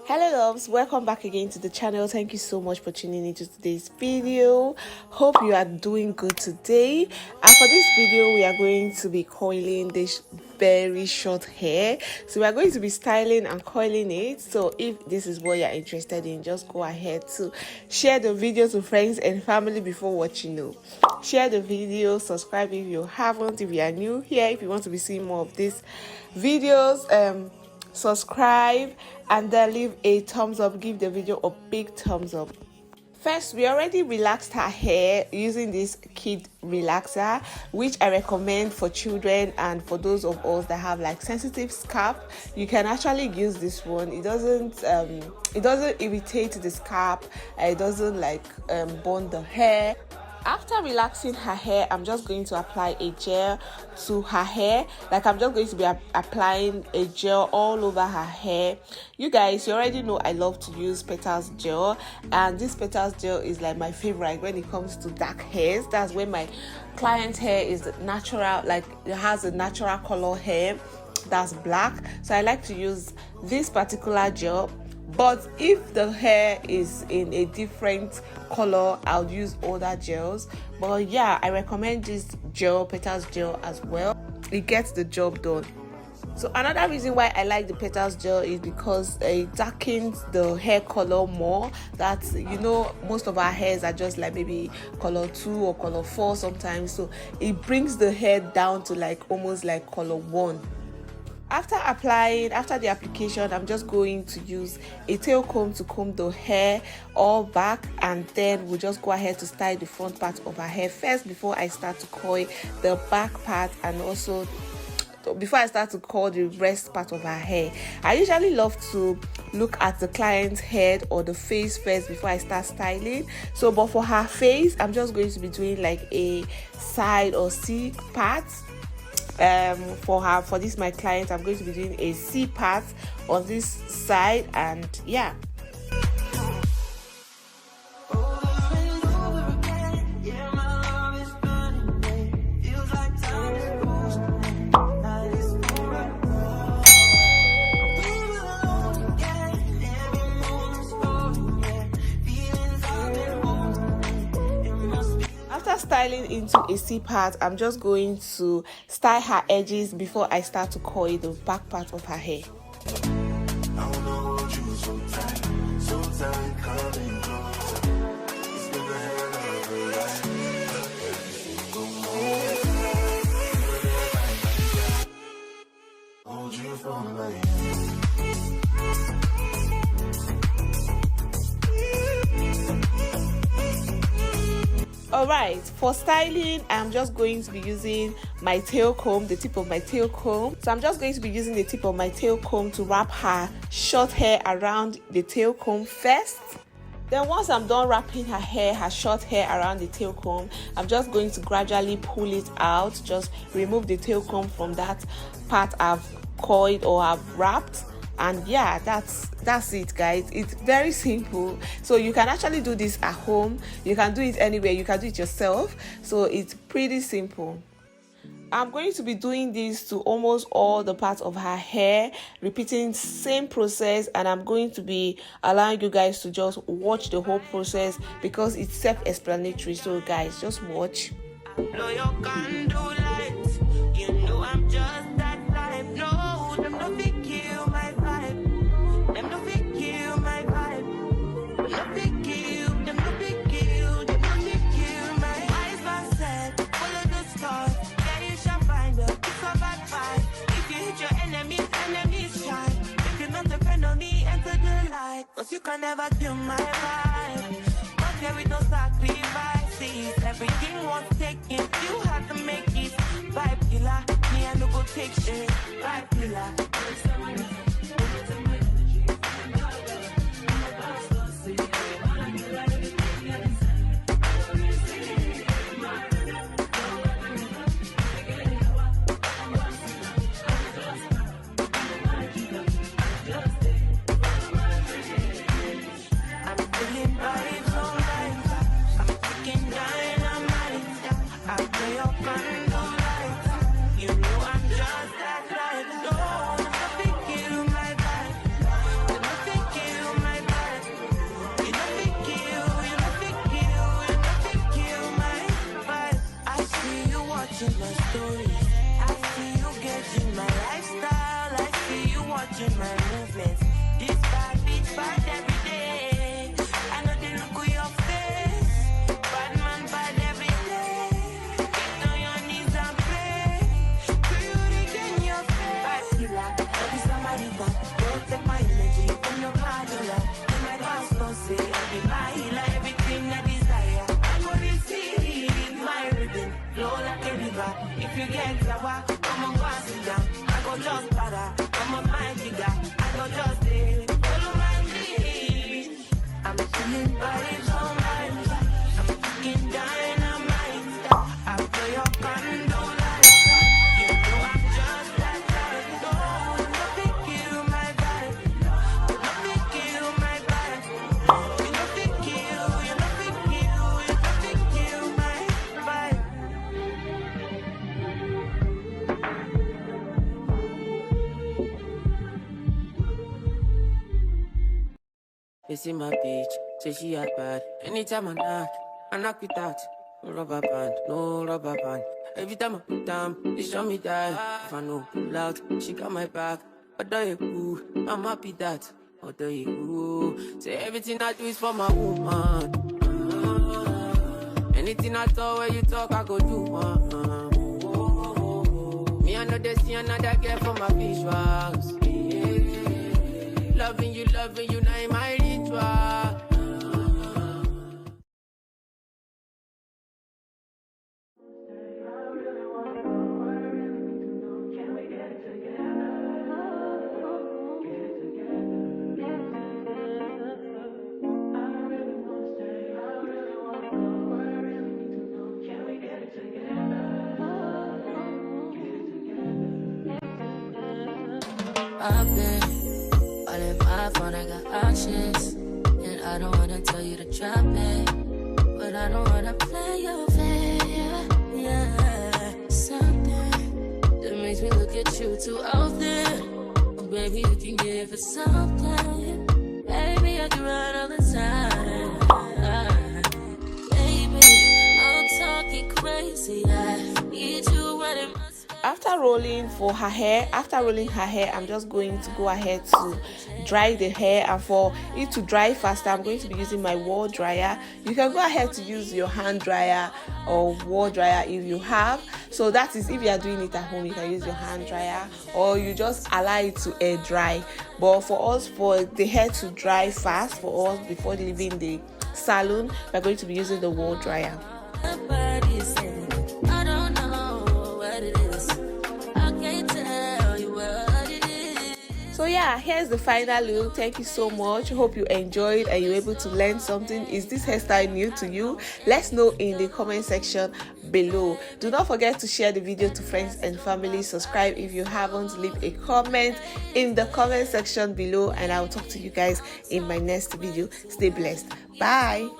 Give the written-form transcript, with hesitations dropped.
Hello loves, welcome back again to the channel. Thank you so much for tuning into today's video. Hope you are doing good today. And for this video we are going to be coiling this very short hair. So we are going to be styling and coiling it. So if this is what you're interested in, just go ahead to share the video to friends and family before watching. Share the video, subscribe if you haven't, if you are new here, if you want to be seeing more of these videos, subscribe and then leave a thumbs up. Give the video a big thumbs up. First, we already relaxed her hair using this kid relaxer, which I recommend for children and for those of us that have like sensitive scalp. You can actually use this one. It doesn't irritate the scalp. It doesn't like burn the hair. After relaxing her hair, I'm just going to apply a gel to her hair. Like I'm just going to be applying a gel all over her hair. You guys, you already know I love to use Petals gel, and this Petals gel is like my favorite when it comes to dark hairs. That's when my client's hair is natural, like it has a natural color hair that's black. So I like to use this particular gel. But if the hair is in a different color, I'll use other gels. But yeah, I recommend this gel, Petals gel as well. It gets the job done. So another reason why I like the Petals gel is because it darkens the hair color more. That's, you know, most of our hairs are just like maybe color 2 or color 4 sometimes. So it brings the hair down to like almost like color 1. After the application, I'm just going to use a tail comb to comb the hair all back, and then we'll just go ahead to style the front part of her hair first before I start to coil the back part, and also before I start to coil the rest part of her hair. I usually love to look at the client's head or the face first before I start styling. So but for her face, I'm just going to be doing like a side or C part. For this my client, I'm going to be doing a C part on this side, and yeah. Styling into a C part, I'm just going to style her edges before I start to coil the back part of her hair. Alright, for styling, I'm just going to be using my tail comb, the tip of my tail comb. So I'm just going to be using the tip of my tail comb to wrap her short hair around the tail comb first. Then once I'm done wrapping her hair, her short hair around the tail comb, I'm just going to gradually pull it out. Just remove the tail comb from that part I've coiled or I've wrapped. And yeah, that's it, guys. It's very simple. So you can actually do this at home, you can do it anywhere, you can do it yourself. So it's pretty simple. I'm going to be doing this to almost all the parts of her hair, repeating same process, and I'm going to be allowing you guys to just watch the whole process because it's self-explanatory. So guys, just watch. Blow your candle lights. You know I'm just that type. No, them no fit kill my vibe. Them no fit kill my vibe. No fit kill. Them no fit kill. Them no fit kill my eyes. My set, follow the stars. Yeah, you shall find her. It's a bad vibe. If you hit your enemies shine. If you're not a friend of me, enter the light. Cause you can never kill my vibe. Not here with no sacrifices. Everything was taken. You had to make it. Vibe killer. Me, I no go take shit. Vibe killer. You know I'm just that right. No, I'm not They see my bitch, say she had bad. Anytime I knock it out. No rubber band, no rubber band. Every time I put down, they show me that. If I know pull out, she got my back. But do you cool? I'm happy that. What do you cool? Say everything I do is for my woman. Anything I talk, where you talk, I go do. Me, I know they see another girl for my visuals. Yeah. Loving you, now in my ritual. I've been all in my phone, I got options. And I don't wanna tell you to drop it, but I don't wanna play your fair. Yeah, something that makes me look at you too often. Oh, baby, you can give it something. Baby, I can run all the time. Baby, I'm talking crazy. I need you running my After rolling her hair, I'm just going to go ahead to dry the hair. And for it to dry faster, I'm going to be using my wall dryer. You can go ahead to use your hand dryer or wall dryer if you have. So that is, if you are doing it at home, you can use your hand dryer, or you just allow it to air dry. But for us, for the hair to dry fast for us before leaving the salon, we're going to be using the wall dryer. So yeah, here's the final look. Thank you so much. Hope you enjoyed and you're able to learn something. Is this hairstyle new to you? Let's know in the comment section below. Do not forget to share the video to friends and family. Subscribe if you haven't. Leave a comment in the comment section below, and I'll talk to you guys in my next video. Stay blessed. Bye.